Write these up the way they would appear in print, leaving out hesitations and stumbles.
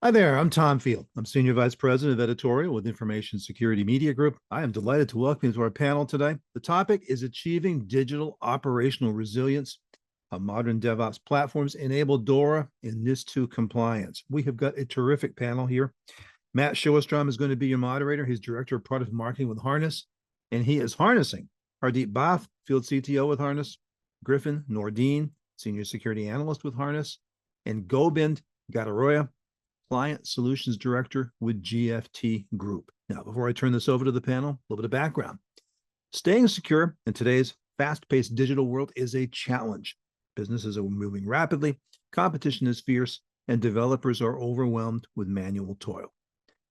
Hi there, I'm Tom Field. I'm Senior Vice President of Editorial with Information Security Media Group. I am delighted to welcome you to our panel today. The topic is Achieving Digital Operational Resilience, how modern DevOps platforms enable DORA and NIS2 compliance. We have got a terrific panel here. Matt Shillestrom is going to be your moderator. He's Director of Product Marketing with Harness, and he is harnessing Hardeep Bath, Field CTO with Harness, Griffin Nordine, Senior Security Analyst with Harness, and Gobind Gadaroya, Client Solutions Director with GFT Group. Now, before I turn this over to the panel, a little bit of background. Staying secure in today's fast-paced digital world is a challenge. Businesses are moving rapidly, competition is fierce, and developers are overwhelmed with manual toil.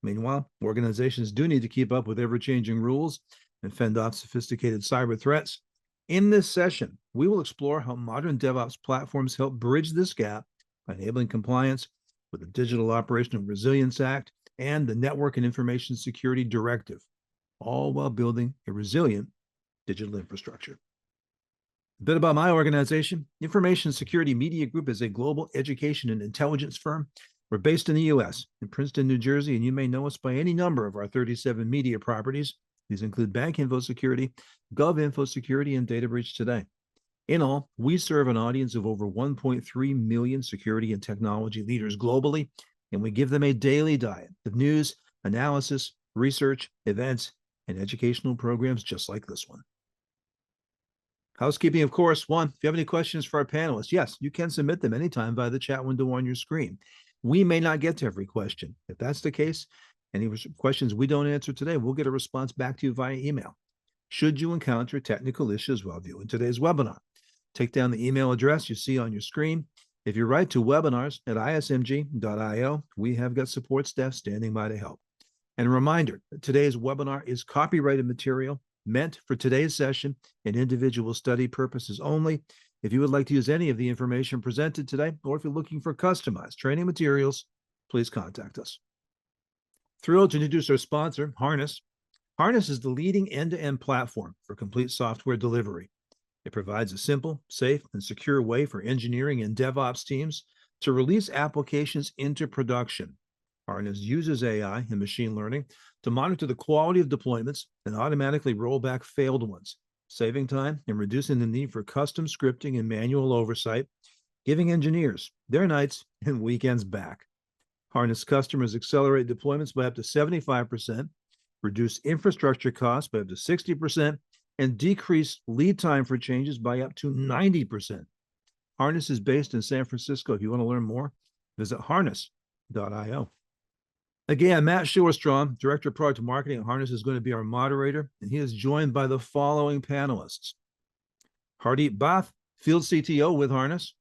Meanwhile, organizations do need to keep up with ever-changing rules and fend off sophisticated cyber threats. In this session, we will explore how modern DevOps platforms help bridge this gap by enabling compliance with the Digital Operational Resilience Act and the Network and Information Security Directive, all while building a resilient digital infrastructure. A bit about my organization. Information Security Media Group is a global education and intelligence firm. We're based in the U.S., in Princeton, New Jersey, and you may know us by any number of our 37 media properties. These include Bank Info Security, Gov Info Security, and Data Breach Today. In all, we serve an audience of over 1.3 million security and technology leaders globally, and we give them a daily diet of news, analysis, research, events, and educational programs just like this one. Housekeeping, of course. One, if you have any questions for our panelists, yes, you can submit them anytime via the chat window on your screen. We may not get to every question. If that's the case, any questions we don't answer today, we'll get a response back to you via email. Should you encounter technical issues while viewing today's webinar, take down the email address you see on your screen. If you write to webinars@ismg.io, we have got support staff standing by to help. And a reminder that today's webinar is copyrighted material meant for today's session and individual study purposes only. If you would like to use any of the information presented today, or if you're looking for customized training materials, please contact us. Thrilled to introduce our sponsor, Harness. Harness is the leading end-to-end platform for complete software delivery. It provides a simple, safe, and secure way for engineering and DevOps teams to release applications into production. Harness uses AI and machine learning to monitor the quality of deployments and automatically roll back failed ones, saving time and reducing the need for custom scripting and manual oversight, giving engineers their nights and weekends back. Harness customers accelerate deployments by up to 75%, reduce infrastructure costs by up to 60%, and decrease lead time for changes by up to 90%. Harness is based in San Francisco. If you want to learn more, visit harness.io. Again, Matt Shillestrom, Director of Product Marketing at Harness, is going to be our moderator, and he is joined by the following panelists: Hardeep Bath, Field CTO with Harness,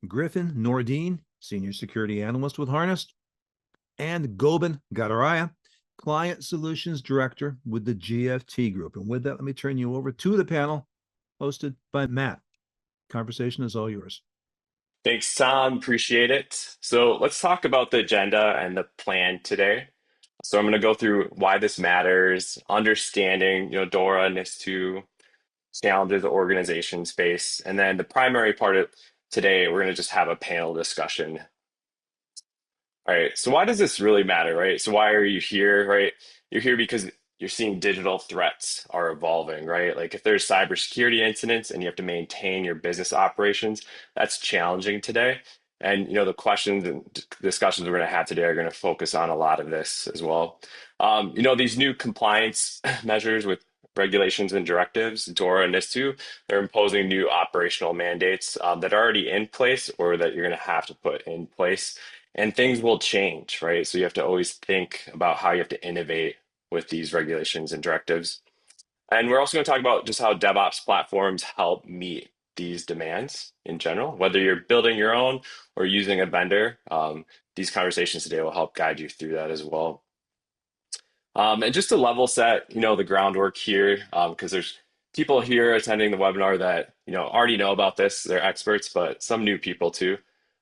Griffin Nordine, Senior Security Analyst with Harness, and Gobind Gadaroya, Client Solutions Director with the GFT Group. And with that, let me turn you over to the panel hosted by Matt. Conversation is all yours. Thanks, Tom. Appreciate it. So let's talk about the agenda and the plan today. So I'm going to go through why this matters, understanding, DORA, NIS2, challenges the organization face, and then the primary part of today, we're going to just have a panel discussion. All right, so why does this really matter, right? So why are you here, right? You're here because you're seeing digital threats are evolving, right? Like if there's cybersecurity incidents and you have to maintain your business operations, that's challenging today. And the questions and discussions we're going to have today are going to focus on a lot of this as well. These new compliance measures with regulations and directives, DORA and NIS2, they're imposing new operational mandates that are already in place or that you're going to have to put in place. And things will change, right? So you have to always think about how you have to innovate with these regulations and directives. And we're also going to talk about just how DevOps platforms help meet these demands in general, whether you're building your own or using a vendor. These conversations today will help guide you through that as well. And just to level set, the groundwork here, because there's people here attending the webinar that, already know about this, they're experts, but some new people too.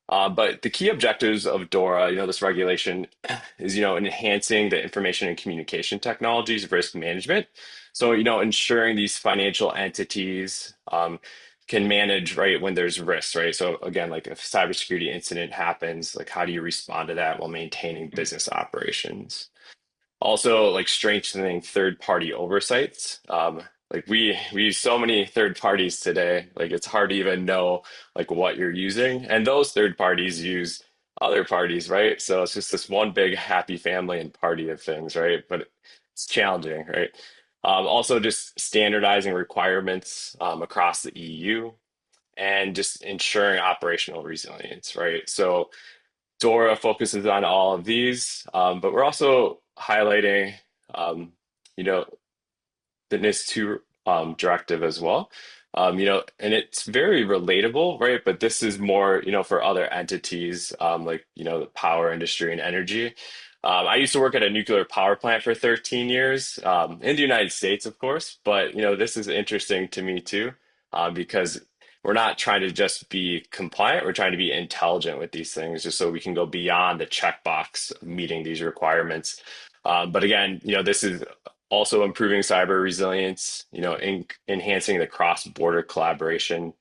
But the key objectives of DORA, this regulation is, enhancing the information and communication technologies of risk management. So, ensuring these financial entities can manage, right, when there's risks, right? So again, like if a cybersecurity incident happens, like how do you respond to that while maintaining business operations? Also, like strengthening third-party oversights. Like we use so many third parties today, like it's hard to even know like what you're using, and those third parties use other parties, right? So it's just this one big happy family and party of things, right? But it's challenging, right? Also, just standardizing requirements across the EU and just ensuring operational resilience, right? So DORA focuses on all of these, but we're also highlighting, um, you know, the NIS2 directive as well. And it's very relatable, right? But this is more, for other entities like, the power industry and energy. I used to work at a nuclear power plant for 13 years in the United States, of course. But, this is interesting to me too, because we're not trying to just be compliant. We're trying to be intelligent with these things just so we can go beyond the checkbox of meeting these requirements. But again, this is also improving cyber resilience, enhancing the cross-border collaboration,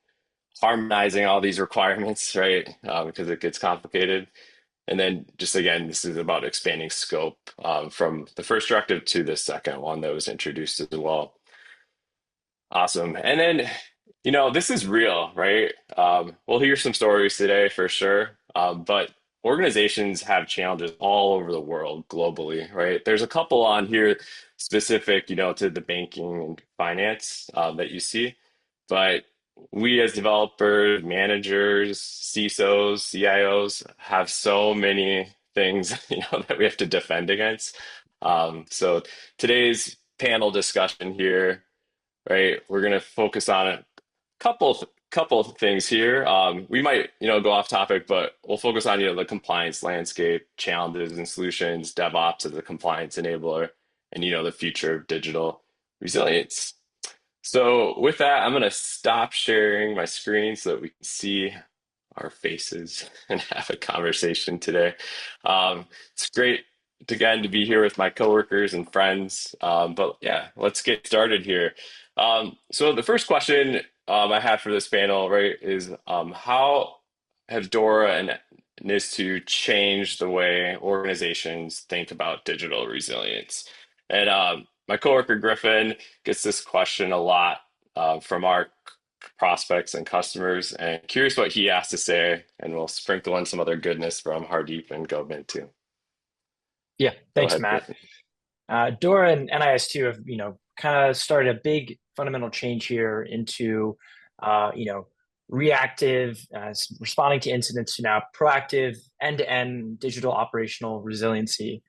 harmonizing all these requirements, right? Because it gets complicated. And then just again, this is about expanding scope from the first directive to the second one that was introduced as well. Awesome. And then, this is real, right? We'll hear some stories today for sure. But organizations have challenges all over the world globally, right? There's a couple on here specific, to the banking and finance that you see. But we as developers, managers, CISOs, CIOs have so many things, that we have to defend against. So today's panel discussion here, right? We're going to focus on a couple of things here. We might, go off topic, but we'll focus on, the compliance landscape, challenges and solutions, DevOps as a compliance enabler, and, the future of digital resilience. So with that, I'm going to stop sharing my screen so that we can see our faces and have a conversation today. It's great again to be here with my coworkers and friends. But yeah, let's get started here. So the first question I have for this panel, right, is how have DORA and NIS2 changed the way organizations think about digital resilience? And my coworker Griffin gets this question a lot from our prospects and customers, and curious what he has to say, and we'll sprinkle in some other goodness from Hardeep and Govind too. Yeah, Go thanks, ahead, Matt. Griffin. DORA and NIS2 have, kind of started a big fundamental change here into, reactive, responding to incidents to now proactive end-to-end digital operational resiliency.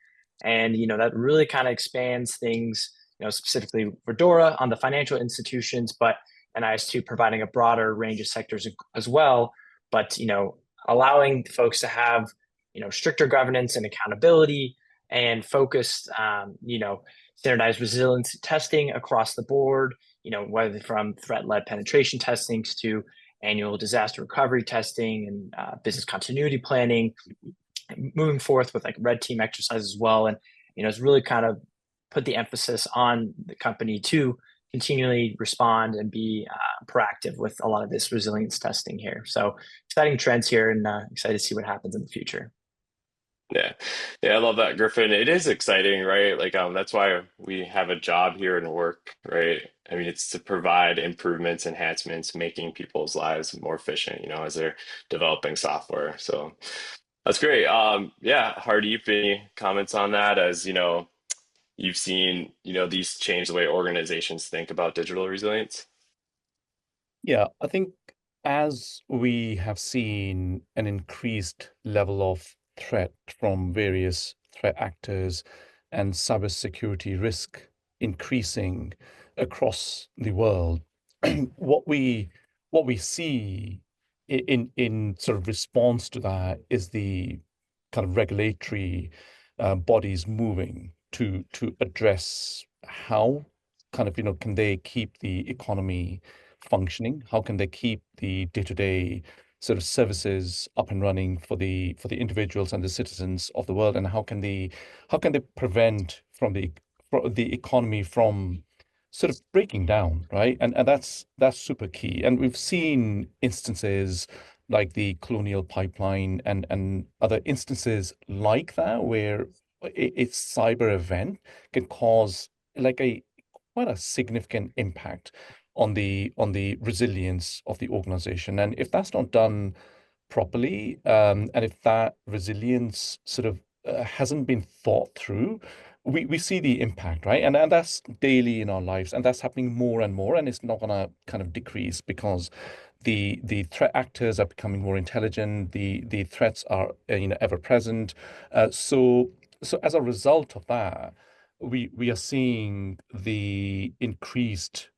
And, that really kind of expands things, specifically for DORA on the financial institutions, but NIS2 providing a broader range of sectors as well. But, allowing folks to have, stricter governance and accountability and focused, standardized resilience testing across the board, whether from threat-led penetration testings to annual disaster recovery testing and business continuity planning, moving forth with like red team exercise as well. And, it's really kind of put the emphasis on the company to continually respond and be proactive with a lot of this resilience testing here. So exciting trends here, and excited to see what happens in the future. Yeah. Yeah, I love that, Griffin. It is exciting, right? Like that's why we have a job here and work, right? I mean, it's to provide improvements, enhancements, making people's lives more efficient, as they're developing software. So that's great. Yeah, Hardeep, any comments on that as, you've seen, these change the way organizations think about digital resilience? Yeah, I think as we have seen an increased level of threat from various threat actors and cybersecurity risk increasing across the world, what we see in sort of response to that is the kind of regulatory bodies moving to address how kind of can they keep the economy functioning? How can they keep the day-to-day sort of services up and running for the individuals and the citizens of the world? And how can they prevent from the economy from sort of breaking down, right? And that's super key. And we've seen instances like the Colonial Pipeline and other instances like that where a cyber event can cause like a quite a significant impact on the resilience of the organization. And if that's not done properly, and if that resilience sort of hasn't been thought through, we see the impact, right? And that's daily in our lives, and that's happening more and more, and it's not going to kind of decrease because the threat actors are becoming more intelligent. The threats are ever present. So as a result of that, we are seeing the increased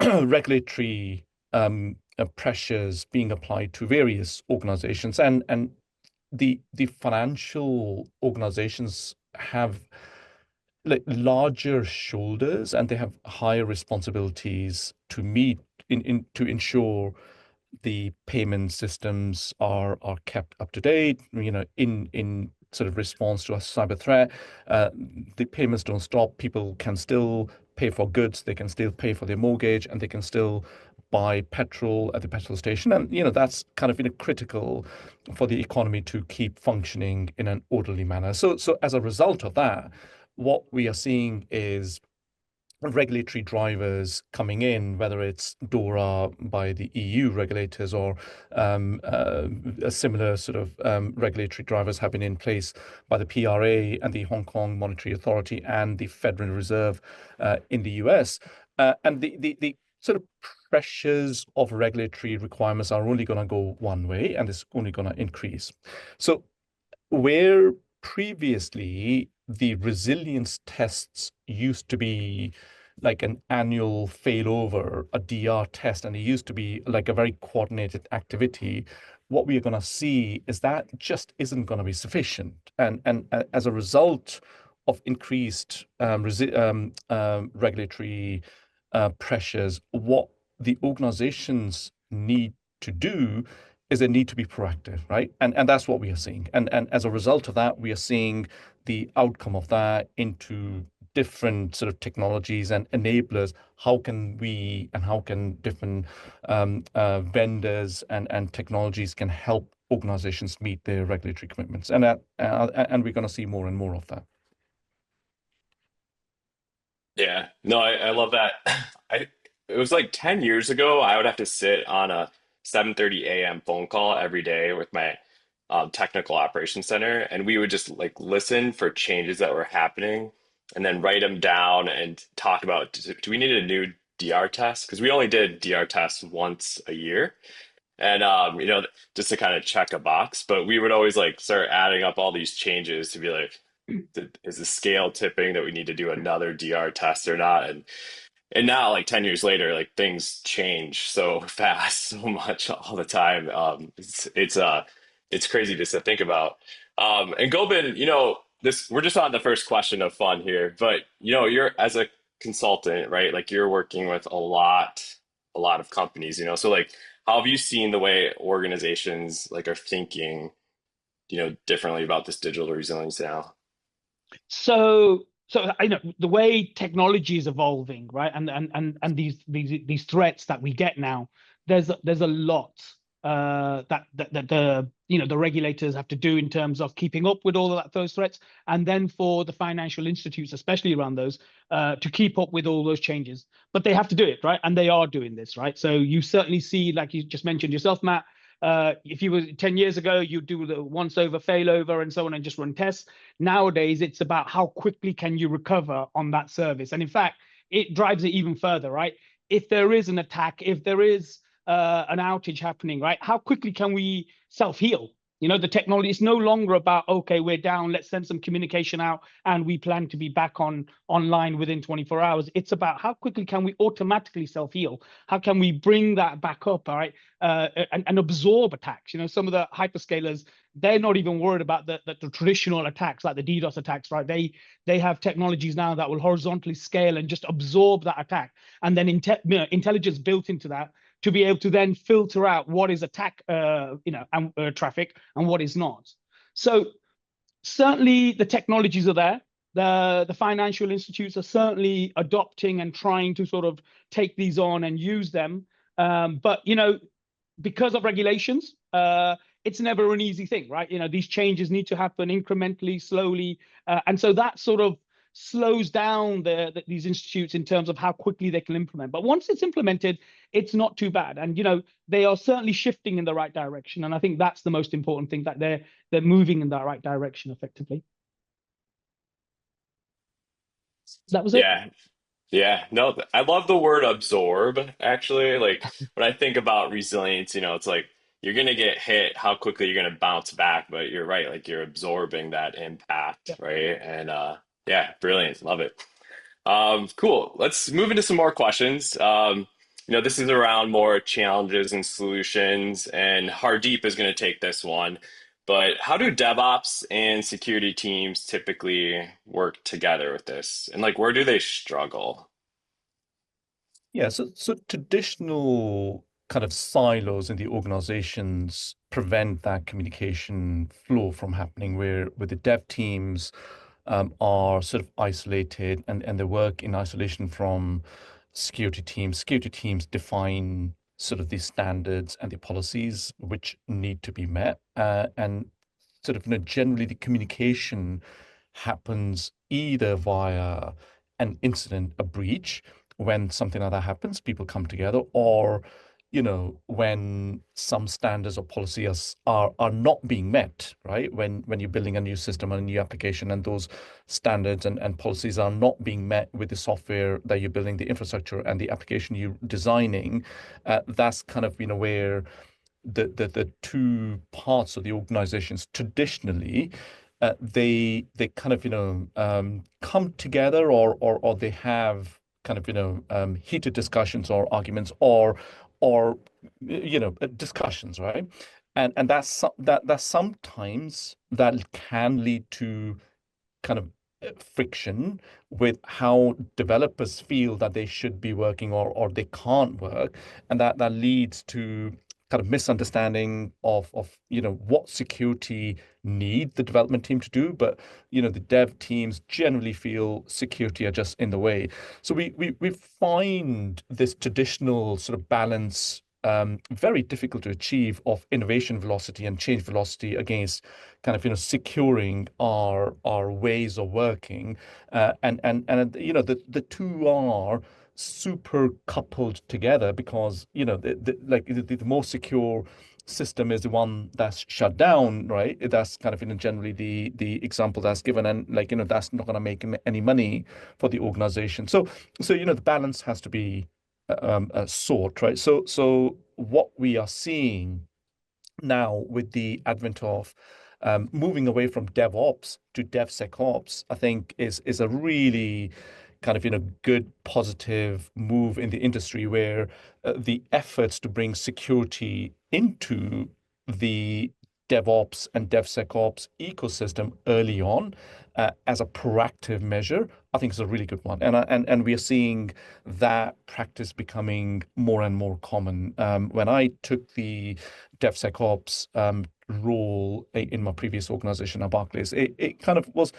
regulatory pressures being applied to various organizations, and the financial organizations have like larger shoulders, and they have higher responsibilities to meet to ensure the payment systems are kept up to date, in sort of response to a cyber threat. The payments don't stop. People can still pay for goods, they can still pay for their mortgage, and they can still buy petrol at the petrol station. And that's kind of critical for the economy to keep functioning in an orderly manner. So as a result of that, what we are seeing is regulatory drivers coming in, whether it's DORA by the EU regulators or a similar sort of regulatory drivers have been in place by the PRA and the Hong Kong Monetary Authority and the Federal Reserve in the US. And the sort of pressures of regulatory requirements are only going to go one way, and it's only going to increase. So where previously the resilience tests used to be like an annual failover, a DR test, and it used to be like a very coordinated activity, what we are going to see is that just isn't going to be sufficient. And as a result of increased regulatory pressures, what the organizations need to do is they need to be proactive, right? And that's what we are seeing. And as a result of that, we are seeing the outcome of that into different sort of technologies and enablers. How can we and how can different vendors and technologies can help organizations meet their regulatory commitments? And we're going to see more and more of that. Yeah, no, I love that. It was like 10 years ago, I would have to sit on a 7:30 a.m. phone call every day with my technical operations center, and we would just like listen for changes that were happening and then write them down and talk about, do we need a new DR test? Because we only did DR tests once a year. And just to kind of check a box, but we would always like start adding up all these changes to be like, is the scale tipping that we need to do another DR test or not? And now, like 10 years later, like things change so fast, so much all the time. It's crazy just to think about. And Gobin, this we're just on the first question of fun here, but you're as a consultant, right? Like you're working with a lot of companies, so like how have you seen the way organizations like are thinking, differently about this digital resilience now? So I know the way technology is evolving, right? And these threats that we get now, there's a lot that the regulators have to do in terms of keeping up with all of those threats, and then for the financial institutes, especially around those, to keep up with all those changes. But they have to do it, right? And they are doing this, right? So you certainly see, like you just mentioned yourself, Matt. If you were 10 years ago, you'd do the once over, failover, and so on, and just run tests. Nowadays, it's about how quickly can you recover on that service. And in fact, it drives it even further, right? If there is an attack, if there is an outage happening, right? How quickly can we self-heal? The technology is no longer about, okay, we're down, let's send some communication out and we plan to be back online within 24 hours. It's about how quickly can we automatically self-heal? How can we bring that back up, all right, and absorb attacks? Some of the hyperscalers, they're not even worried about the traditional attacks like the DDoS attacks, right? They have technologies now that will horizontally scale and just absorb that attack. And then intelligence built into that to be able to then filter out what is attack traffic and what is not. So certainly the technologies are there. The financial institutes are certainly adopting and trying to sort of take these on and use them. But because of regulations, it's never an easy thing, right? These changes need to happen incrementally, slowly, and so that sort of slows down these institutes in terms of how quickly they can implement. But once it's implemented, it's not too bad, and they are certainly shifting in the right direction. And I think that's the most important thing, that they're moving in that right direction effectively. That was it. Yeah. Yeah, no, I love the word absorb, actually. Like when I think about resilience, it's like you're going to get hit, how quickly you're going to bounce back, but you're right, like you're absorbing that impact, Yeah. right? And yeah, brilliant. Love it. Cool. Let's move into some more questions. This is around more challenges and solutions, and Hardeep is going to take this one. But how do DevOps and security teams typically work together with this? And like, where do they struggle? Yeah, so traditional kind of silos in the organizations prevent that communication flow from happening, where the dev teams are sort of isolated, and they work in isolation from security teams. Security teams define sort of the standards and the policies which need to be met, and sort of generally the communication happens either via an incident, a breach. When something like that happens, people come together, or when some standards or policies are not being met, right? When you're building a new system and a new application, and those standards and policies are not being met with the software that you're building, the infrastructure and the application you're designing, that's kind of where the two parts of the organizations traditionally, they kind of come together, or they have kind of heated discussions or arguments, or discussions, right? And that sometimes that can lead to kind of friction with how developers feel that they should be working, or they can't work, and that leads to kind of misunderstanding of what security need the development team to do, but the dev teams generally feel security are just in the way. So we find this traditional sort of balance very difficult to achieve, of innovation velocity and change velocity against kind of securing our ways of working, and the two are super coupled together, because the more secure system is the one that's shut down, right? That's kind of generally the example that's given, and that's not going to make any money for the organization. So the balance has to be sought, right? So what we are seeing now, with the advent of moving away from DevOps to DevSecOps, I think is a really kind of good positive move in the industry, where the efforts to bring security into the DevOps and DevSecOps ecosystem early on, as a proactive measure, I think is a really good one. And we are seeing that practice becoming more and more common. When I took the DevSecOps role in my previous organization at Barclays, it kind of was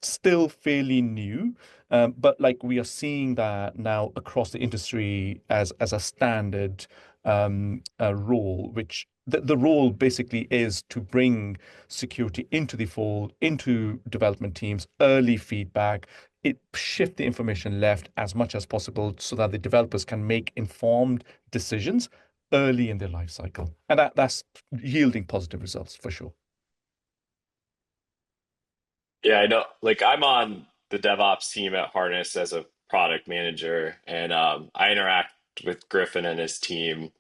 still fairly new, but like we are seeing that now across the industry as a standard role, which the role basically is to bring security into the fold, into development teams, early feedback, shift the information left as much as possible, so that the developers can make informed decisions early in their life cycle. And that's yielding positive results for sure. Yeah, I know. Like I'm on the DevOps team at Harness as a product manager, and I interact with Griffin and his team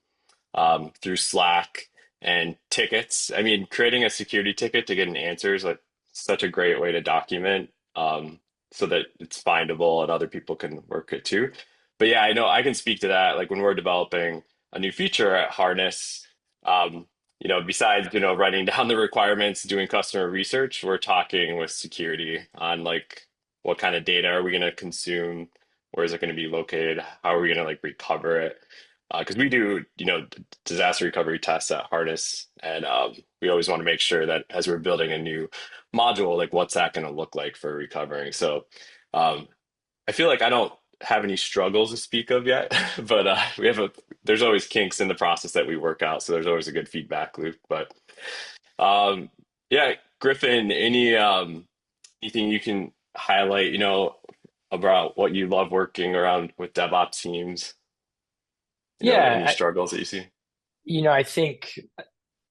through Slack and tickets. I mean, creating a security ticket to get an answer is like such a great way to document, so that it's findable and other people can work it too. But yeah, I know I can speak to that. Like when we're developing a new feature at Harness, besides, writing down the requirements, doing customer research, we're talking with security on like what kind of data are we going to consume? Where is it going to be located? How are we going to like recover it? because we do, disaster recovery tests at Harness, and we always want to make sure that as we're building a new module, like what's that going to look like for recovering. So I feel like I don't have any struggles to speak of yet, but there's always kinks in the process that we work out. So there's always a good feedback loop. But yeah, Griffin, anything you can highlight, about what you love working around with DevOps teams? Any Yeah, struggles that you see? I think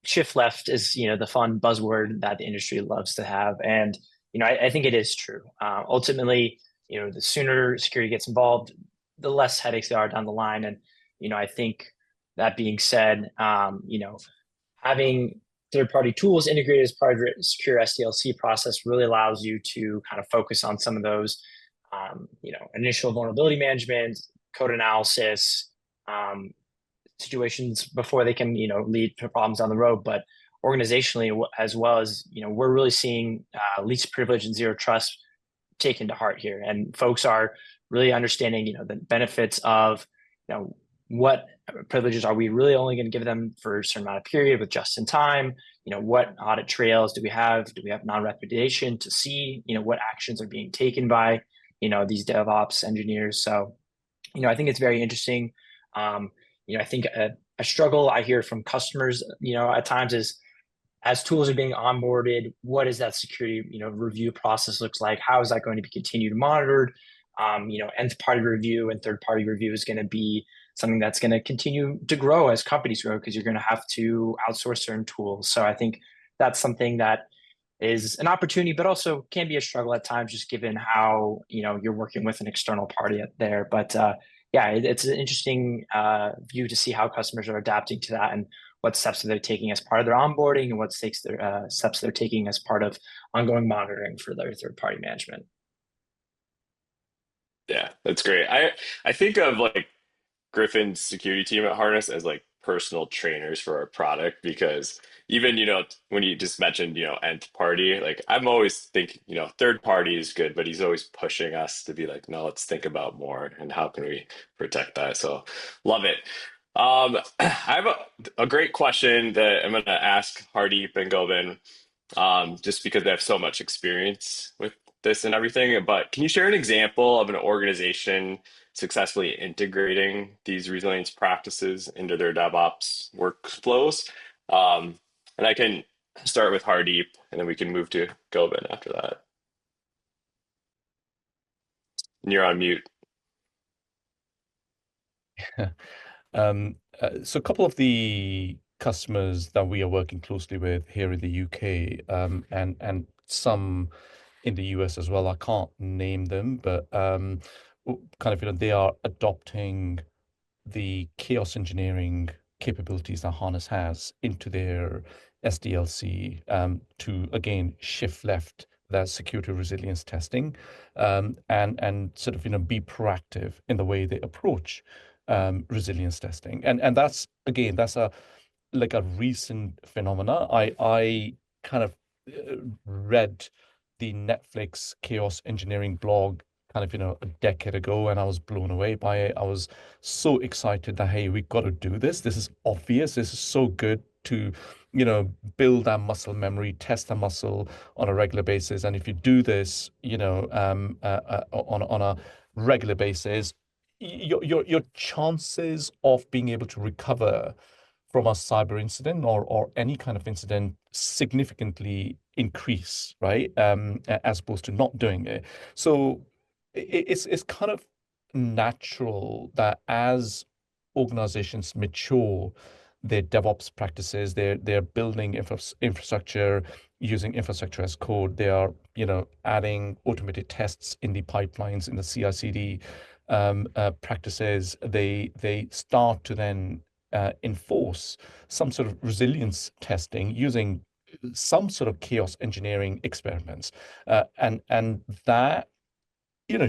shift left is the fun buzzword that the industry loves to have, and I think it is true. Ultimately, the sooner security gets involved, the less headaches there are down the line. And I think that being said, having third-party tools integrated as part of your secure SDLC process really allows you to kind of focus on some of those, initial vulnerability management, code analysis, situations before they can lead to problems down the road. But organizationally, as well as we're really seeing least privilege and zero trust taken to heart here, and folks are really understanding the benefits of what privileges are we really only going to give them for a certain amount of period with just in time. What audit trails do we have non-repudiation to see what actions are being taken by these DevOps engineers. So I think it's very interesting. I think a struggle I hear from customers, at times is as tools are being onboarded, what is that security, review process looks like? How is that going to be continued monitored? Nth party review and third party review is going to be something that's going to continue to grow as companies grow, because you're going to have to outsource certain tools. So I think that's something that is an opportunity, but also can be a struggle at times, just given how you're working with an external party there. But yeah, it's an interesting view to see how customers are adapting to that, and what steps they're taking as part of their onboarding, and what steps they're taking as part of ongoing monitoring for their third-party management. Yeah, that's great. I think of like Griffin's security team at Harness as like personal trainers for our product, because even when you just mentioned nth party, like I'm always thinking third party is good, but he's always pushing us to be like, no, let's think about more and how can we protect that. So love it. I have a great question that I'm going to ask Hardeep and Govind, just because they have so much experience with this and everything. But can you share an example of an organization successfully integrating these resilience practices into their DevOps workflows? And I can start with Hardeep, and then we can move to Govind after that. And you're on mute. So a couple of the customers that we are working closely with here in the UK, and some in the US as well, I can't name them, but kind of they are adopting the chaos engineering capabilities that Harness has into their SDLC, to again shift left that security resilience testing, and sort of be proactive in the way they approach resilience testing. And that's a recent phenomena. I kind of read the Netflix chaos engineering blog kind of a decade ago, and I was blown away by it. I was so excited that, hey, we've got to do this. This is obvious. This is so good to build that muscle memory, test the muscle on a regular basis. And if you do this on a regular basis, your chances of being able to recover from a cyber incident or any kind of incident significantly increase, right? As opposed to not doing it. So it's kind of natural that as organizations mature their DevOps practices, they're building infrastructure, using infrastructure as code. They are adding automated tests in the pipelines, in the CI/CD practices. They start to then enforce some sort of resilience testing using some sort of chaos engineering experiments, and that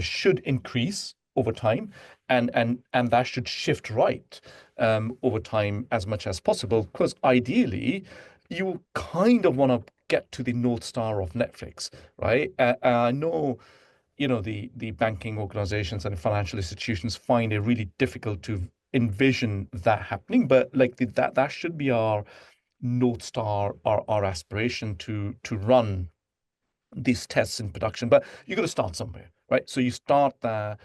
should increase over time, and that should shift right over time as much as possible, because ideally you kind of want to get to the North Star of Netflix, right? I know the banking organizations and financial institutions find it really difficult to envision that happening, but like that should be our North Star, our aspiration to run these tests in production. But you got to start somewhere, right? So you start there,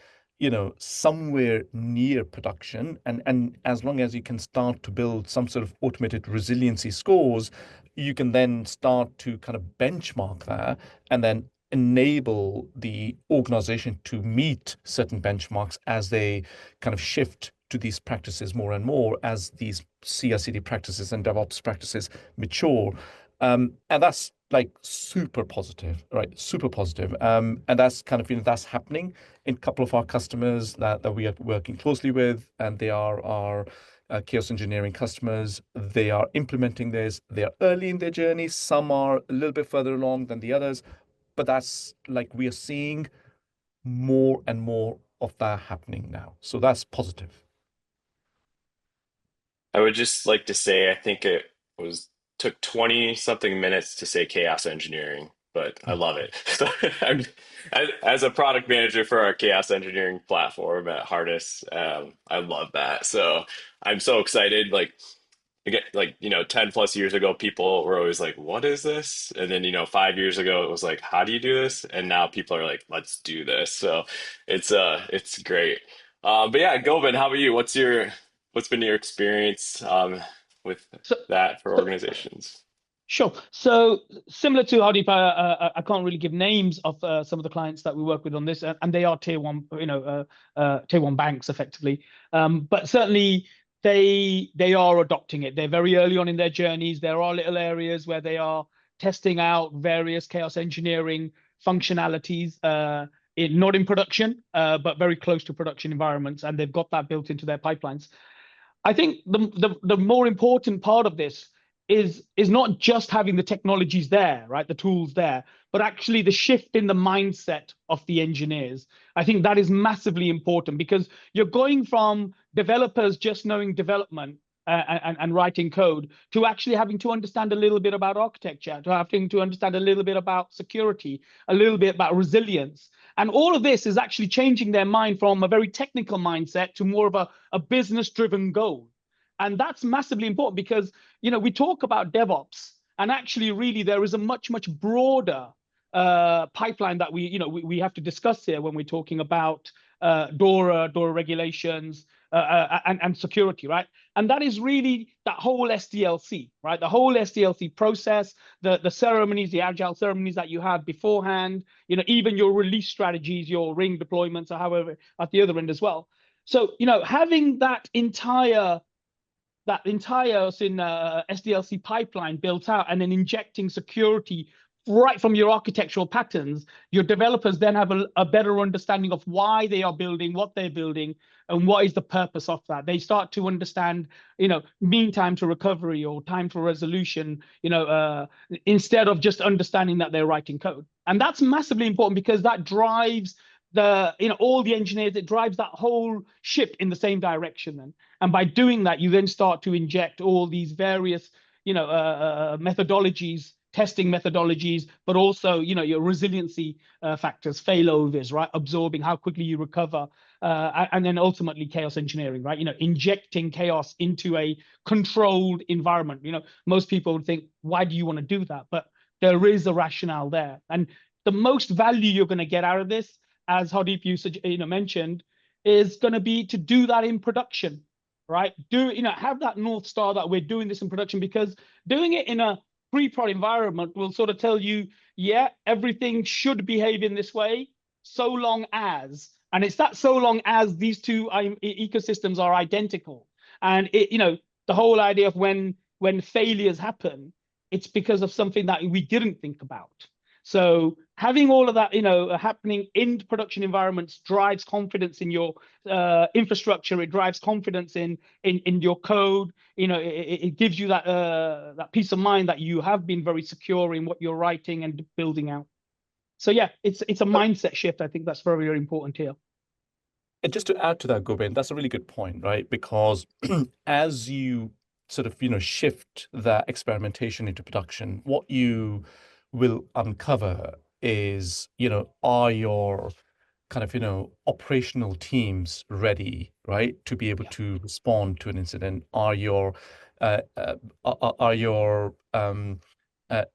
somewhere near production, and as long as you can start to build some sort of automated resiliency scores, you can then start to kind of benchmark that and then enable the organization to meet certain benchmarks as they kind of shift to these practices more and more as these CI/CD practices and DevOps practices mature. And that's like super positive, right? Super positive. And that's kind of, that's happening in a couple of our customers that we are working closely with, and they are our chaos engineering customers. They are implementing this. They are early in their journey. Some are a little bit further along than the others, but that's like we are seeing more and more of that happening now. So that's positive. I would just like to say, I think it was took 20 something minutes to say chaos engineering, but I love it. So, as a product manager for our chaos engineering platform at Harness, I love that. So I'm so excited. Like, again, 10 plus years ago, people were always like, what is this? And then, 5 years ago, it was like, how do you do this? And now people are like, let's do this. So it's great. But yeah, Govind, how about you? What's been your experience with So, that for so organizations? Sure. So similar to Hardeep, I can't really give names of some of the clients that we work with on this, and they are tier one, tier one banks effectively. But certainly they are adopting it. They're very early on in their journeys. There are little areas where they are testing out various chaos engineering functionalities, not in production, but very close to production environments, and they've got that built into their pipelines. I think the more important part of this is not just having the technologies there, right, the tools there, but actually the shift in the mindset of the engineers. I think that is massively important because you're going from developers just knowing development and writing code to actually having to understand a little bit about architecture, to having to understand a little bit about security, a little bit about resilience. And all of this is actually changing their mind from a very technical mindset to more of a business-driven goal. And that's massively important because, we talk about DevOps, and actually really there is a much, much broader pipeline that we have to discuss here when we're talking about DORA regulations, and security, right? And that is really that whole SDLC, right? The whole SDLC process, the ceremonies, the agile ceremonies that you have beforehand, even your release strategies, your ring deployments, or however at the other end as well. So, having that entire SDLC pipeline built out and then injecting security right from your architectural patterns, your developers then have a better understanding of why they are building, what they're building, and what is the purpose of that. They start to understand, mean time to recovery or time to resolution, instead of just understanding that they're writing code. And that's massively important because that drives all the engineers, it drives that whole ship in the same direction then. And by doing that, you then start to inject all these various, methodologies, testing methodologies, but also, your resiliency factors, failovers, right? Absorbing how quickly you recover, and then ultimately chaos engineering, right? Injecting chaos into a controlled environment. Most people would think, why do you want to do that? But there is a rationale there. And the most value you're going to get out of this, as Hardeep you mentioned, is going to be to do that in production, right? Have that North Star that we're doing this in production, because doing it in a pre-prod environment will sort of tell you, yeah, everything should behave in this way, so long as, and it's that so long as these two ecosystems are identical. And the whole idea of when failures happen, it's because of something that we didn't think about. So having all of that, happening in production environments drives confidence in your infrastructure. It drives confidence in your code. It gives you that peace of mind that you have been very secure in what you're writing and building out. So yeah, it's a mindset shift. I think that's very, very important here. And just to add to that, Govind, that's a really good point, right? Because as you sort of, shift that experimentation into production, what you will uncover is, are your kind of, operational teams ready, right, to be able to respond to an incident? Are your are your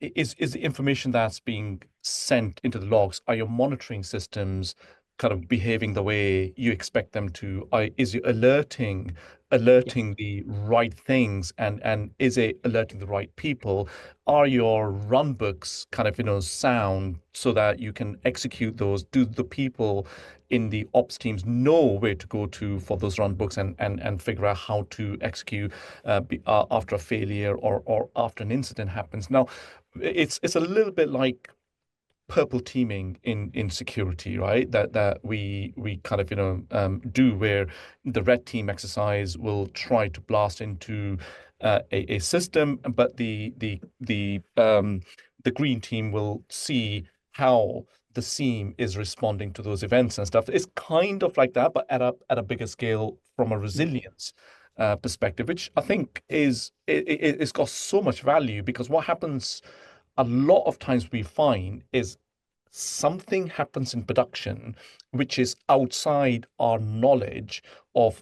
is the information that's being sent into the logs, are your monitoring systems kind of behaving the way you expect them to? Is it alerting the right things, and is it alerting the right people? Are your run books kind of, sound so that you can execute those? Do the people in the ops teams know where to go to for those run books, and figure out how to execute after a failure, or after an incident happens? Now, it's a little bit like purple teaming in security, right? That we kind of do, where the red team exercise will try to blast into a system, but the green team will see how the seam is responding to those events and stuff. It's kind of like that, but at a bigger scale from a resilience perspective, which I think it's got so much value, because what happens a lot of times we find is something happens in production which is outside our knowledge of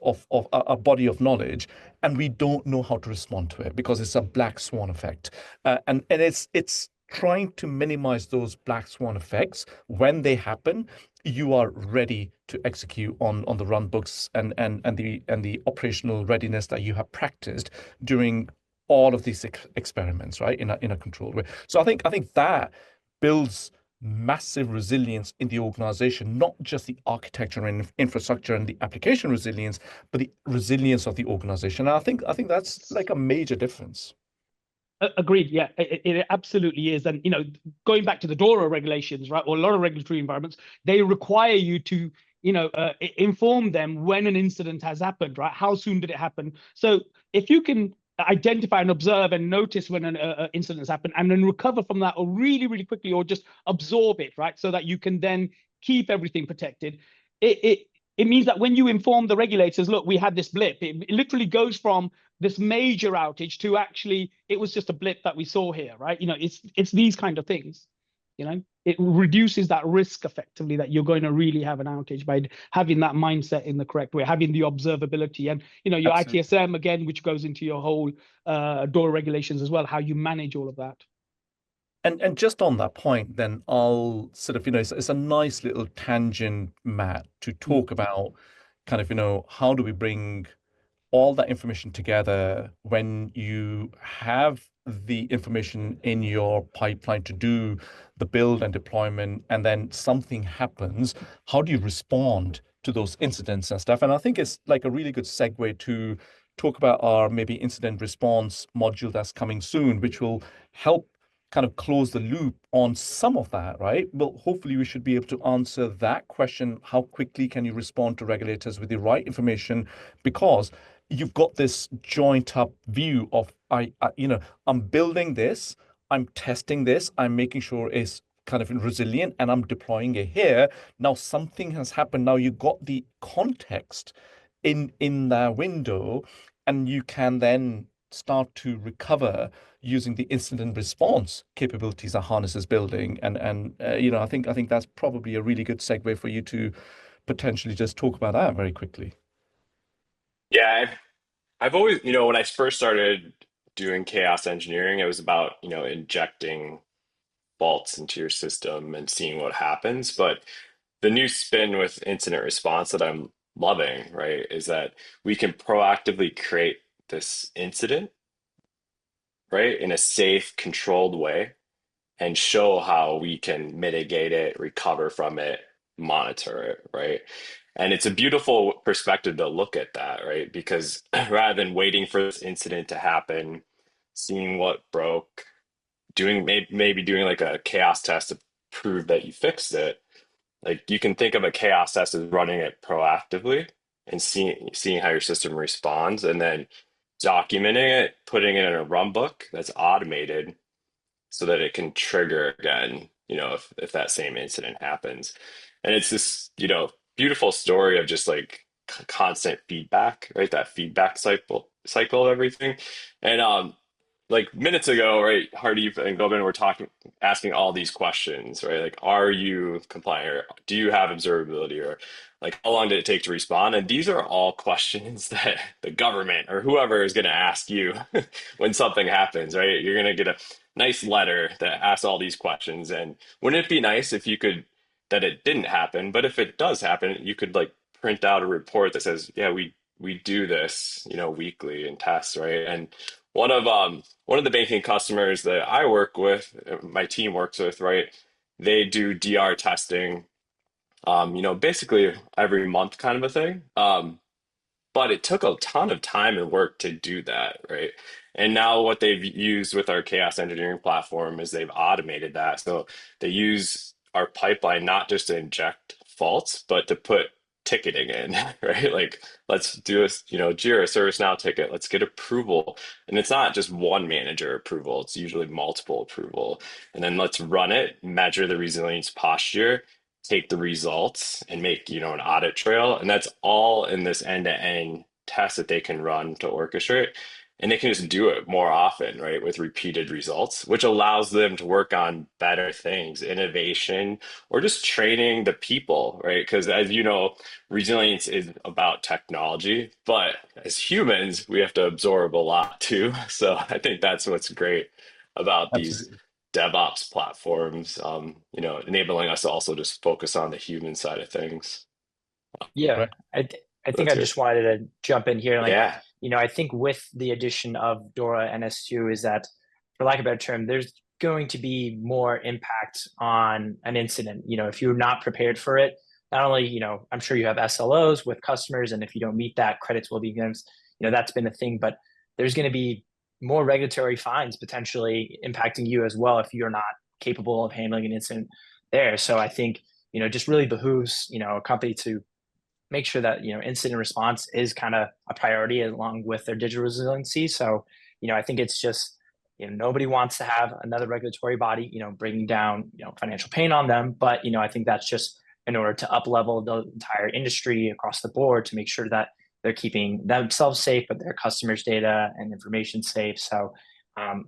a body of knowledge, and we don't know how to respond to it because it's a black swan effect. And it's trying to minimize those black swan effects. When they happen, you are ready to execute on the run books, and the operational readiness that you have practiced during all of these experiments, right, in a controlled way. So I think that builds massive resilience in the organization, not just the architecture and infrastructure and the application resilience, but the resilience of the organization. And I think that's like a major difference. Agreed. Yeah, it absolutely is. And going back to the DORA regulations, right, or a lot of regulatory environments, they require you to inform them when an incident has happened, right? How soon did it happen? So if you can identify and observe and notice when an incident has happened, and then recover from that, or really, really quickly, or just absorb it, right, so that you can then keep everything protected. It means that when you inform the regulators, look, we had this blip, it literally goes from this major outage to actually it was just a blip that we saw here, right? It's these kind of things. It reduces that risk effectively that you're going to really have an outage by having that mindset in the correct way, having the observability, and your Absolutely. ITSM again, which goes into your whole DORA regulations as well, how you manage all of that. And just on that point, then I'll sort of, it's a nice little tangent, Matt, to talk about kind of, how do we bring all that information together when you have the information in your pipeline to do the build and deployment, and then something happens. How do you respond to those incidents and stuff? And I think it's like a really good segue to talk about our maybe incident response module that's coming soon, which will help kind of close the loop on some of that, right? Well, hopefully we should be able to answer that question. How quickly can you respond to regulators with the right information? Because you've got this joint up view of I'm building this, I'm testing this, I'm making sure it's kind of resilient, and I'm deploying it here. Now something has happened. Now you got the context in that window, and you can then start to recover using the incident response capabilities that Harness is building. And I think that's probably a really good segue for you to potentially just talk about that very quickly. Yeah, I've always, when I first started doing chaos engineering, it was about, injecting faults into your system and seeing what happens. But the new spin with incident response that I'm loving, right, is that we can proactively create this incident, right, in a safe, controlled way, and show how we can mitigate it, recover from it, monitor it, right? And it's a beautiful perspective to look at that, right? Because rather than waiting for this incident to happen, seeing what broke, maybe doing like a chaos test to prove that you fixed it, like you can think of a chaos test as running it proactively and seeing how your system responds, and then documenting it, putting it in a run book that's automated so that it can trigger again, if that same incident happens. And it's this, beautiful story of just like constant feedback, right? That feedback cycle of everything. And like minutes ago, right, Hardy and Gobind were asking all these questions, right? Like, are you compliant, or do you have observability, or like, how long did it take to respond? And these are all questions that the government or whoever is going to ask you when something happens, right? You're going to get a nice letter that asks all these questions. And wouldn't it be nice if you could, that it didn't happen, but if it does happen, you could like print out a report that says, yeah, we do this, weekly in tests, right? And one of the banking customers that I work with, my team works with, right? They do DR testing, basically every month kind of a thing. But it took a ton of time and work to do that, right? And now what they've used with our chaos engineering platform is they've automated that. So they use our pipeline not just to inject faults, but to put ticketing in, right? Like, let's do a, Jira ServiceNow ticket. Let's get approval. And it's not just one manager approval. It's usually multiple approval. And then let's run it, measure the resilience posture, take the results and make, an audit trail. And that's all in this end-to-end test that they can run to orchestrate. And they can just do it more often, right, with repeated results, which allows them to work on better things, innovation, or just training the people, right? Because as you know, resilience is about technology, but as humans, we have to absorb a lot too. So I think that's what's great about these Absolutely. DevOps platforms, enabling us to also just focus on the human side of things. Yeah, Right. I think That's I good. just wanted to jump in here. Like, Yeah. I think with the addition of DORA NS2 is that, for lack of a better term, there's going to be more impact on an incident. If you're not prepared for it, not only, I'm sure you have SLOs with customers, and if you don't meet that, credits will be given. That's been a thing, but there's going to be more regulatory fines potentially impacting you as well if you're not capable of handling an incident there. So I think, just really behooves, a company to make sure that incident response is kind of a priority along with their digital resiliency. So I think it's just nobody wants to have another regulatory body bringing down financial pain on them, but I think that's just in order to up level the entire industry across the board to make sure that they're keeping themselves safe but their customers data and information safe. So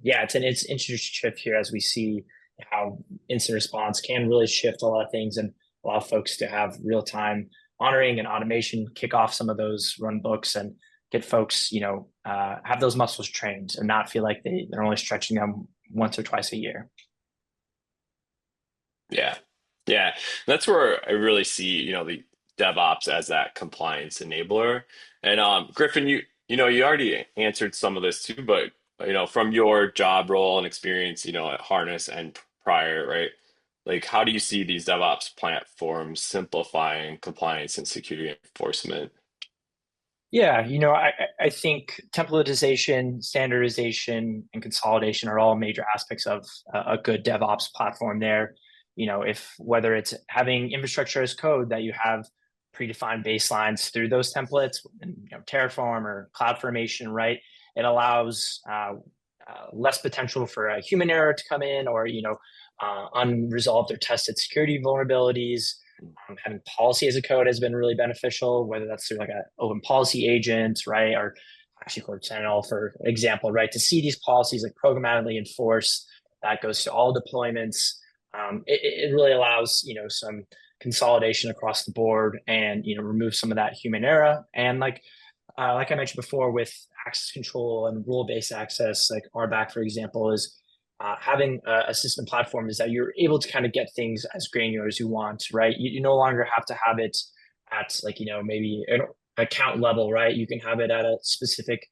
yeah, it's interesting shift here as we see how incident response can really shift a lot of things and allow folks to have real time monitoring and automation, kick off some of those run books and get folks, have those muscles trained and not feel like they're only stretching them once or twice a year. Yeah. Yeah. That's where I really see, the DevOps as that compliance enabler. And Griffin, you already answered some of this too, but from your job role and experience, at Harness and prior, right? Like, how do you see these DevOps platforms simplifying compliance and security enforcement? Yeah, I think templatization, standardization, and consolidation are all major aspects of a good DevOps platform there. If whether it's having infrastructure as code that you have predefined baselines through those templates, and, Terraform or CloudFormation, right? It allows less potential for a human error to come in or, unresolved or tested security vulnerabilities. Having policy as a code has been really beneficial, whether that's through like an open policy agent, right? Or actually Code Sentinel, for example, right? To see these policies like programmatically enforced, that goes to all deployments. It really allows, some consolidation across the board and, remove some of that human error. And like I mentioned before with access control and rule-based access, like RBAC, for example, is having a system platform is that you're able to kind of get things as granular as you want, right? You no longer have to have it at like, maybe an account level, right? You can have it at a specific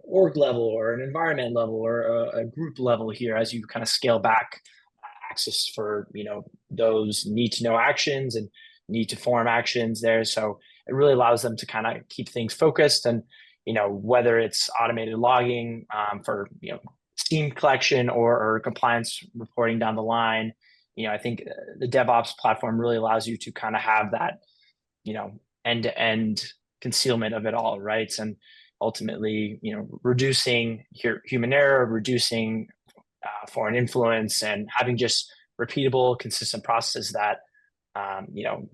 org level or an environment level or a group level here as you kind of scale back access for, those need to know actions and need to form actions there. So it really allows them to kind of keep things focused and, whether it's automated logging for, Steam collection or compliance reporting down the line. I think the DevOps platform really allows you to kind of have that, end-to-end concealment of it all, right? And ultimately, reducing human error, reducing foreign influence, and having just repeatable, consistent processes that,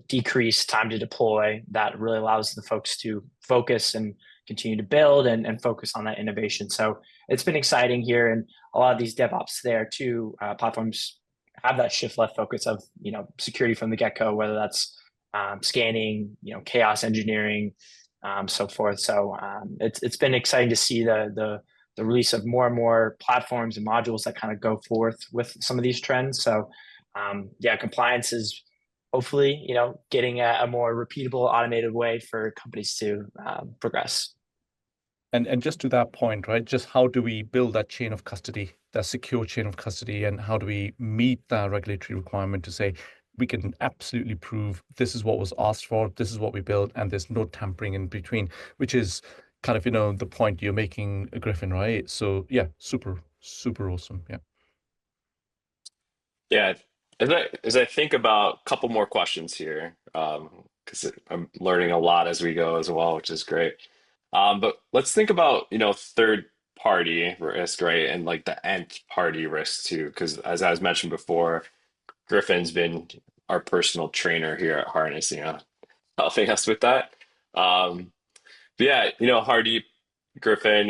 decrease time to deploy. That really allows the folks to focus and continue to build and focus on that innovation. So it's been exciting here, and a lot of these DevOps there too, platforms have that shift left focus of, security from the get-go, whether that's scanning, chaos engineering, so forth. So it's been exciting to see the release of more and more platforms and modules that kind of go forth with some of these trends. So compliance is hopefully, getting a more repeatable, automated way for companies to progress. And just to that point, right, just how do we build that chain of custody, that secure chain of custody, and how do we meet that regulatory requirement to say we can absolutely prove this is what was asked for, this is what we built, and there's no tampering in between, which is kind of, the point you're making, Griffin, right? So yeah, super, super awesome. Yeah. Yeah. As I think about a couple more questions here, because I'm learning a lot as we go as well, which is great. But let's think about, third party risk, right? And like the nth party risk too, because as I was mentioned before, Griffin's been our personal trainer here at Harness, helping us with that. But yeah, Hardeep, Griffin,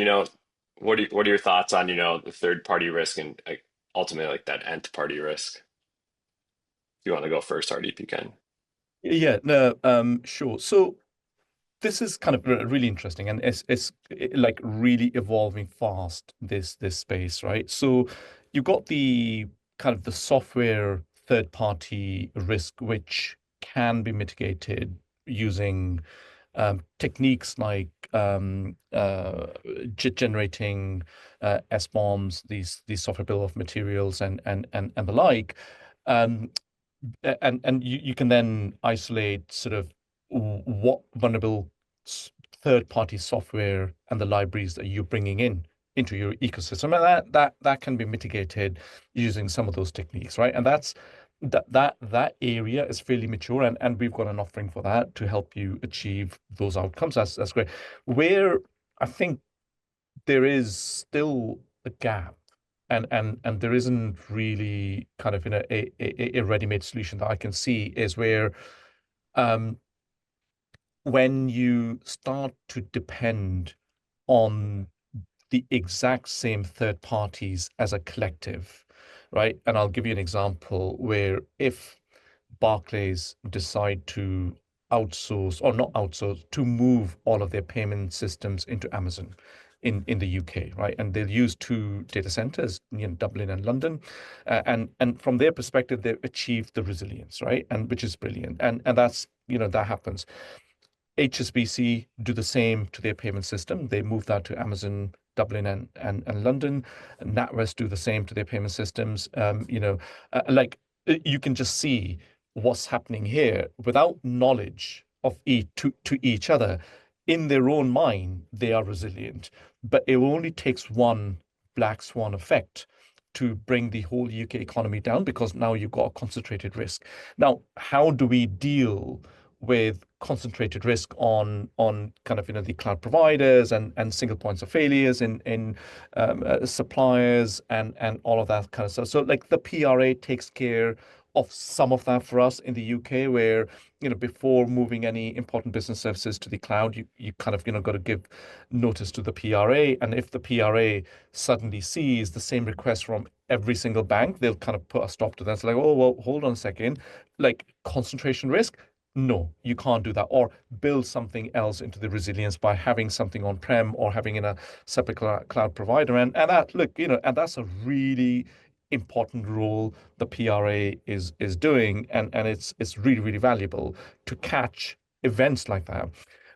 what are your thoughts on, the third party risk and like ultimately like that nth party risk? If you want to go first, Hardeep, you can. Yeah, no, sure. So this is kind of really interesting, and it's like really evolving fast, this space, right? So you've got the kind of the software third party risk, which can be mitigated using techniques like generating SBOMs, these software bill of materials, and the like. And you can then isolate sort of what vulnerable third-party software and the libraries that you're bringing into your ecosystem, and that can be mitigated using some of those techniques, right? And that area is fairly mature, and we've got an offering for that to help you achieve those outcomes. That's great. Where I think there is still a gap, and there isn't really kind of a ready-made solution that I can see, is where when you start to depend on the exact same third parties as a collective, right? And I'll give you an example where if Barclays decide to outsource, or not outsource, to move all of their payment systems into Amazon in the UK, right? And they'll use two data centers, Dublin and London, and from their perspective, they've achieved the resilience, right? And which is brilliant, and that's that happens. HSBC do the same to their payment system. They move that to Amazon, Dublin, and London. NatWest do the same to their payment systems. You can just see what's happening here without knowledge of to each other. In their own mind, they are resilient, but it only takes one black swan effect to bring the whole UK economy down, because now you've got a concentrated risk. Now, how do we deal with concentrated risk on kind of the cloud providers and single points of failures in suppliers and all of that kind of stuff? So like the PRA takes care of some of that for us in the UK, where before moving any important business services to the cloud, you kind of got to give notice to the PRA, and if the PRA suddenly sees the same request from every single bank, they'll kind of put a stop to that. It's like, oh well, hold on a second, like concentration risk. No, you can't do that, or build something else into the resilience by having something on-prem or having in a separate cloud provider. And that, look, and that's a really important role the PRA is doing, and it's really, really valuable to catch events like that.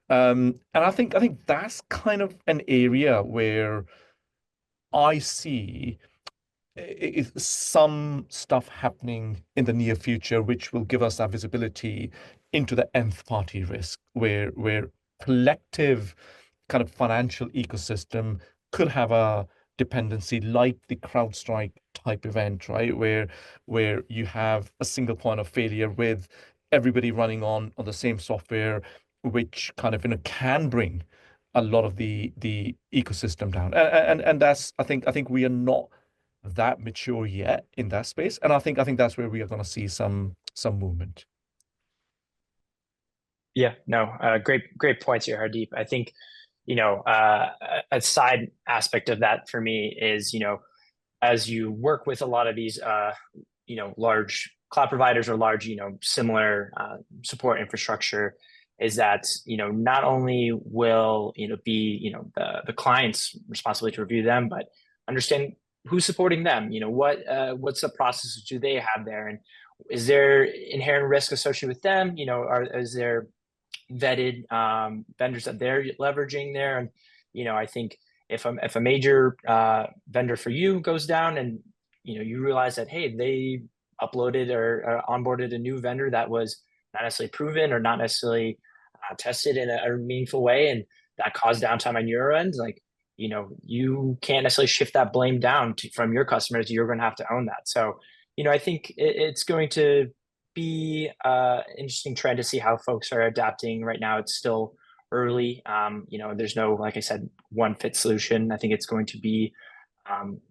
And I think that's kind of an area where I see some stuff happening in the near future, which will give us that visibility into the nth party risk, where collective kind of financial ecosystem could have a dependency like the CrowdStrike type event, right? Where you have a single point of failure with everybody running on the same software, which kind of can bring a lot of the ecosystem down. And that's I think we are not that mature yet in that space, and I think that's where we are going to see some movement. Yeah, no, great points here, Hardeep. I think a side aspect of that for me is, as you work with a lot of these, large cloud providers or large, similar support infrastructure, is that, not only will, be, the client's responsibility to review them, but understand who's supporting them. What's the processes do they have there, and is there inherent risk associated with them? Is there vetted vendors that they're leveraging there? And I think if a major vendor for you goes down, and you realize that, hey, they uploaded or onboarded a new vendor that was not necessarily proven or not necessarily tested in a meaningful way, and that caused downtime on your end, like, you can't necessarily shift that blame down from your customers. You're going to have to own that. So, I think it's going to be an interesting trend to see how folks are adapting. Right now, it's still early. There's no, like I said, one fit solution. I think it's going to be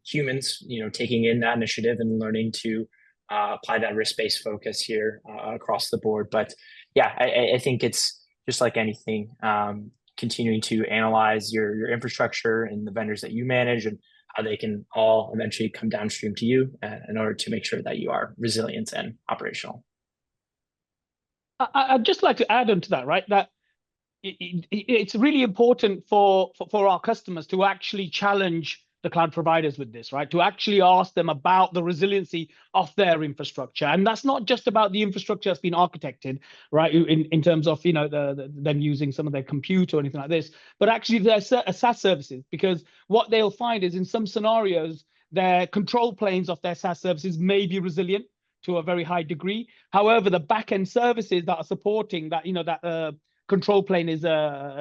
humans, taking in that initiative and learning to apply that risk-based focus here across the board. But yeah, I think it's just like anything, continuing to analyze your infrastructure and the vendors that you manage, and how they can all eventually come downstream to you in order to make sure that you are resilient and operational. I'd just like to add on to that, right? That it's really important for our customers to actually challenge the cloud providers with this, right? To actually ask them about the resiliency of their infrastructure. And that's not just about the infrastructure that's been architected, right? In terms of, them using some of their compute or anything like this, but actually their SaaS services, because what they'll find is in some scenarios, their control planes of their SaaS services may be resilient to a very high degree. However, the backend services that are supporting that, that control plane is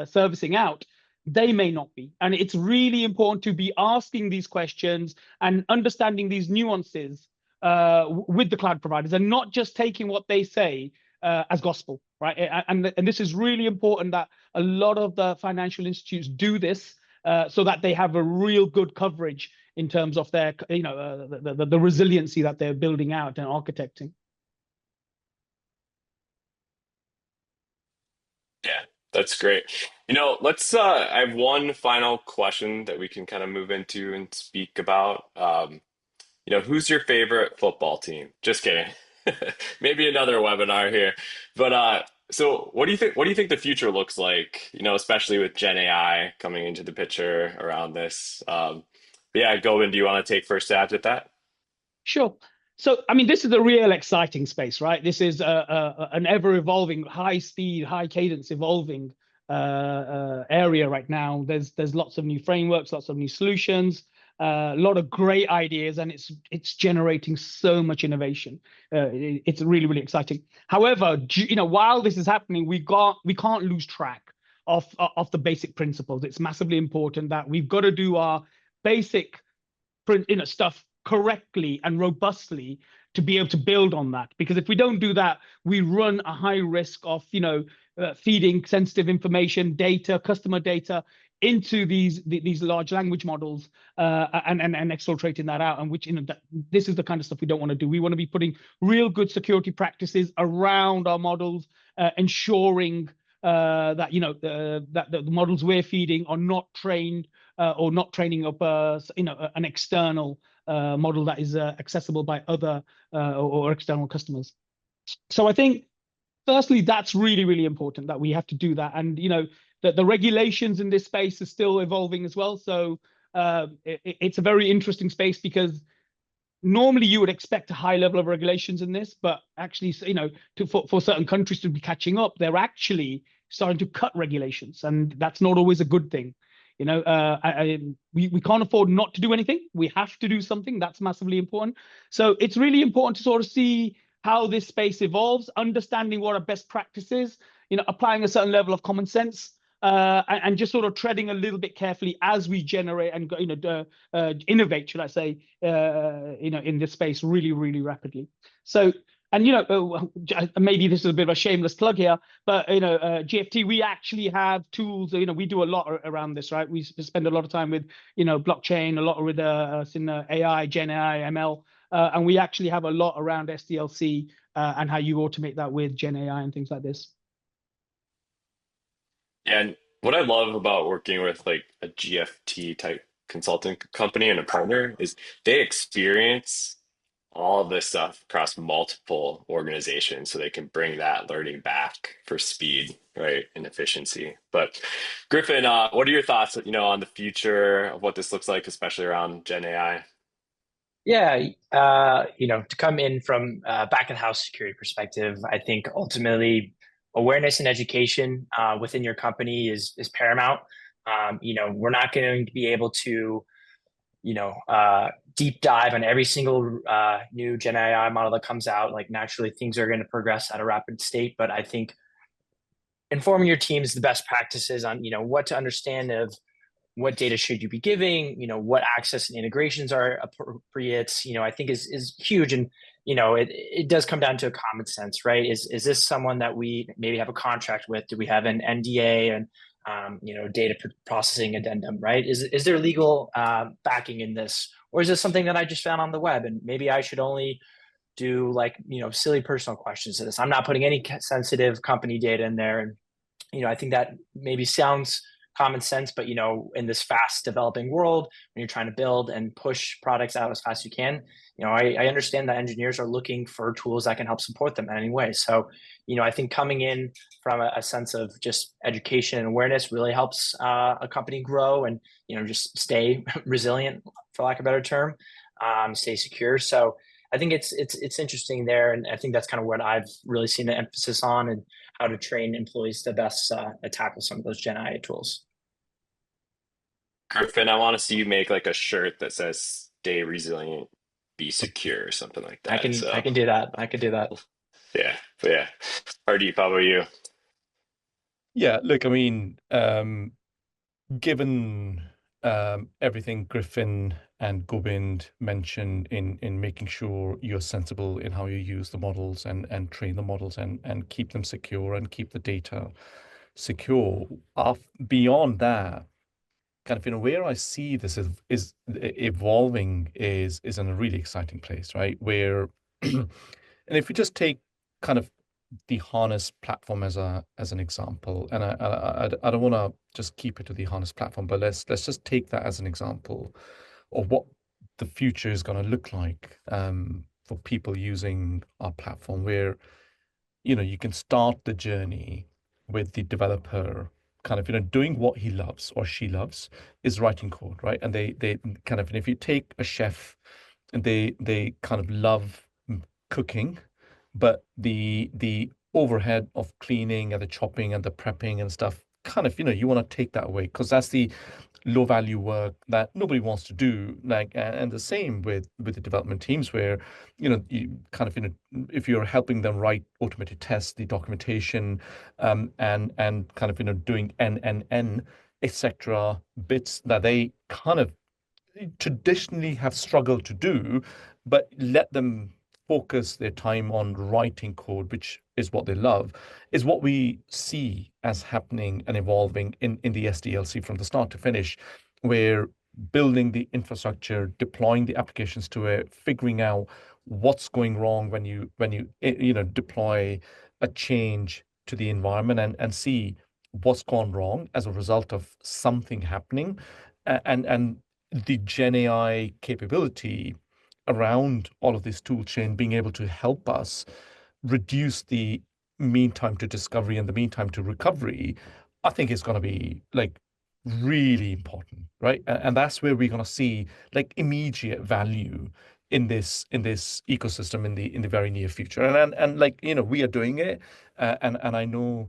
servicing out, they may not be. And it's really important to be asking these questions and understanding these nuances with the cloud providers, and not just taking what they say as gospel, right? And this is really important that a lot of the financial institutes do this so that they have a real good coverage in terms of their, the resiliency that they're building out and architecting. Yeah, that's great. Let's I have one final question that we can kind of move into and speak about. Who's your favorite football team? Just kidding. Maybe another webinar here. But so what do you think the future looks like, especially with Gen AI coming into the picture around this? Yeah, Govind, do you want to take first stab at that? Sure. So, I mean, this is a real exciting space, right? This is an ever-evolving, high-speed, high-cadence evolving area right now. There's lots of new frameworks, lots of new solutions, a lot of great ideas, and it's generating so much innovation. It's really, really exciting. However, while this is happening, we can't lose track of the basic principles. It's massively important that we've got to do our basic stuff correctly and robustly to be able to build on that. Because if we don't do that, we run a high risk of feeding sensitive information, data, customer data into these large language models and exfiltrating that out. And which this is the kind of stuff we don't want to do. We want to be putting real good security practices around our models, ensuring that that the models we're feeding are not trained or not training up an external model that is accessible by other or external customers. So I think, firstly, that's really, really important that we have to do that. And that the regulations in this space are still evolving as well. So it's a very interesting space, because normally you would expect a high level of regulations in this, but actually, for certain countries to be catching up, they're actually starting to cut regulations, and that's not always a good thing. We can't afford not to do anything. We have to do something. That's massively important. So it's really important to sort of see how this space evolves, understanding what are best practices, applying a certain level of common sense, and just sort of treading a little bit carefully as we generate and innovate, should I say, in this space really, really rapidly. So, and maybe this is a bit of a shameless plug here, but GFT, we actually have tools. We do a lot around this, right? We spend a lot of time with blockchain, a lot with AI, Gen AI, ML, and we actually have a lot around SDLC and how you automate that with Gen AI and things like this. And What I love about working with like a GFT type consulting company and a partner is they experience all of this stuff across multiple organizations so they can bring that learning back for speed, right, and efficiency. But Griffin, what are your thoughts, on the future of what this looks like, especially around Gen AI? Yeah, to come in from back of house security perspective, I think ultimately awareness and education within your company is paramount. We're not going to be able to, deep dive on every single new Gen AI model that comes out. Like naturally, things are going to progress at a rapid state, but I think informing your teams the best practices on, what to understand of what data should you be giving, what access and integrations are appropriate, I think is huge. And it does come down to a common sense, right? Is this someone that we maybe have a contract with? Do we have an NDA and data processing addendum, right? Is there legal backing in this, or is this something that I just found on the web and maybe I should only do like silly personal questions to this? I'm not putting any sensitive company data in there. And I think that maybe sounds common sense, but in this fast developing world, when you're trying to build and push products out as fast as you can, I understand that engineers are looking for tools that can help support them in any way. So, I think coming in from a sense of just education and awareness really helps a company grow and just stay resilient, for lack of a better term, stay secure. So I think it's interesting there, and I think that's kind of what I've really seen the emphasis on, and how to train employees to best tackle some of those Gen AI tools. Griffin, I want to see you make like a shirt that says "Stay resilient, be secure" or something like I that. can I So can do that. I could do that. yeah, but yeah. Hardeep, how about you? Yeah, look, I mean, given everything Griffin and Gobind mentioned in making sure you're sensible in how you use the models and train the models and keep them secure and keep the data secure. Beyond that, kind of where I see this is evolving is in a really exciting place, right? Where and if you just take kind of the Harness platform as an example, and I don't want to just keep it to the Harness platform, but let's just take that as an example of what the future is going to look like for people using our platform, where you can start the journey with the developer kind of doing what he loves or she loves, is writing code, right? And they kind of, and if you take a chef and they kind of love cooking, but the overhead of cleaning and the chopping and the prepping and stuff, kind of, you want to take that away, because that's the low value work that nobody wants to do. Like, and the same with the development teams, where you kind of, if you're helping them write automated tests, the documentation, and kind of doing n etc. bits that they kind of traditionally have struggled to do, but let them focus their time on writing code, which is what they love, is what we see as happening and evolving in the SDLC from the start to finish, where building the infrastructure, deploying the applications to it, figuring out what's going wrong when you deploy a change to the environment, and see what's gone wrong as a result of something happening, and the Gen AI capability around all of this tool chain being able to help us reduce the mean time to discovery and the mean time to recovery, I think is going to be like really important, right? And that's where we're going to see like immediate value in this ecosystem in the very near future. And like we are doing it, and I know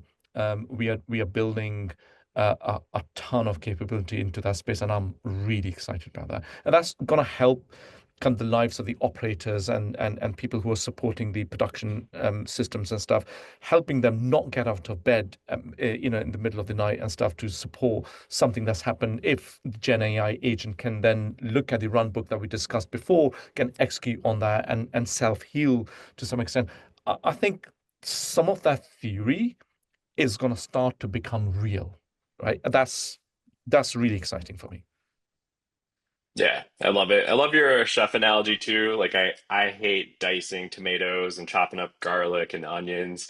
we are building a ton of capability into that space, and I'm really excited about that. And that's going to help kind of the lives of the operators and people who are supporting the production systems and stuff, helping them not get out of bed, in the middle of the night and stuff, to support something that's happened. If the Gen AI agent can then look at the run book that we discussed before, can execute on that and self-heal to some extent. I think some of that theory is going to start to become real, right? That's really exciting for me. Yeah, I love it. I love your chef analogy too. Like I hate dicing tomatoes and chopping up garlic and onions.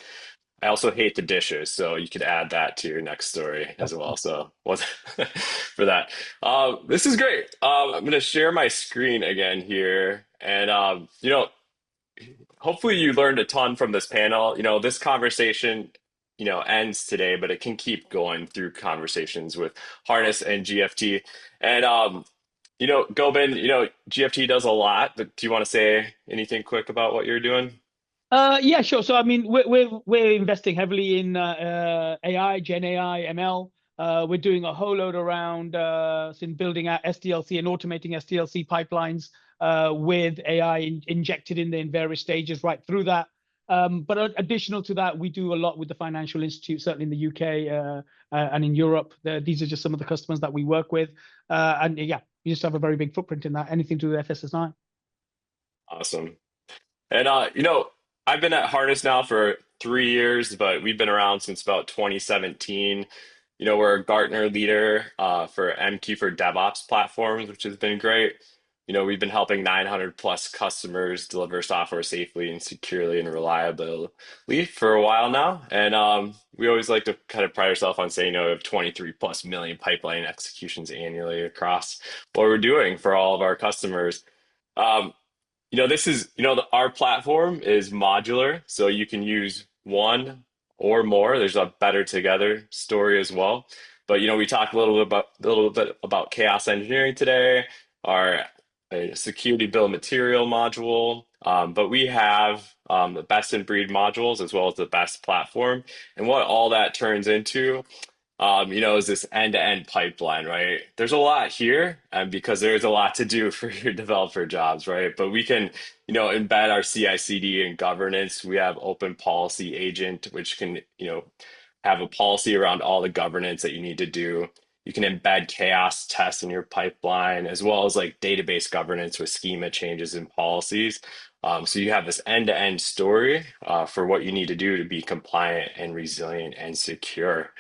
I also hate the dishes, so you could add that to your next story as well. So was for that. This is great. I'm going to share my screen again here, and hopefully you learned a ton from this panel. This conversation, ends today, but it can keep going through conversations with Harness and GFT. And Gobin, GFT does a lot, but do you want to say anything quick about what you're doing? Yeah, sure. So I mean, we're investing heavily in AI, Gen AI, ML. We're doing a whole load around in building out SDLC and automating SDLC pipelines with AI injected in various stages right through that. But additional to that, we do a lot with the financial institute, certainly in the UK and in Europe. These are just some of the customers that we work with. And yeah, we just have a very big footprint in that. Anything to do with FSSI. Awesome. And I've been at Harness now for 3 years, but we've been around since about 2017. We're a Gartner leader for MQ for DevOps platforms, which has been great. We've been helping 900 plus customers deliver software safely and securely and reliably for a while now. And we always like to kind of pride ourselves on saying, we have 23 plus million pipeline executions annually across what we're doing for all of our customers. This is, our platform is modular, so you can use one or more. There's a better together story as well. But, we talked a little bit about chaos engineering today, our security bill of material module. But we have the best in breed modules as well as the best platform. And what all that turns into is this end-to-end pipeline, right? There's a lot here because there's a lot to do for your developer jobs, right? But we can, embed our CI/CD and governance. We have open policy agent, which can, have a policy around all the governance that you need to do. You can embed chaos tests in your pipeline, as well as like database governance with schema changes and policies. So you have this end-to-end story for what you need to do to be compliant and resilient and secure.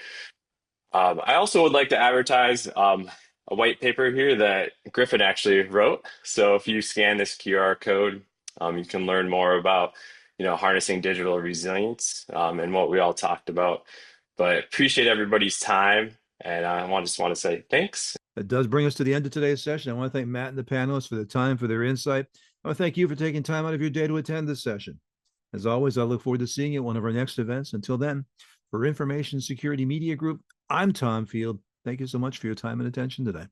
I also would like to advertise a white paper here that Griffin actually wrote. So if you scan this QR code, you can learn more about, harnessing digital resilience and what we all talked about. But appreciate everybody's time. And I just want to say thanks. That does bring us to the end of today's session. I want to thank Matt and the panelists for the time, for their insight. I want to thank you for taking time out of your day to attend this session. As always, I look forward to seeing you at one of our next events. Until then, for Information Security Media Group, I'm Tom Field. Thank you so much for your time and attention today.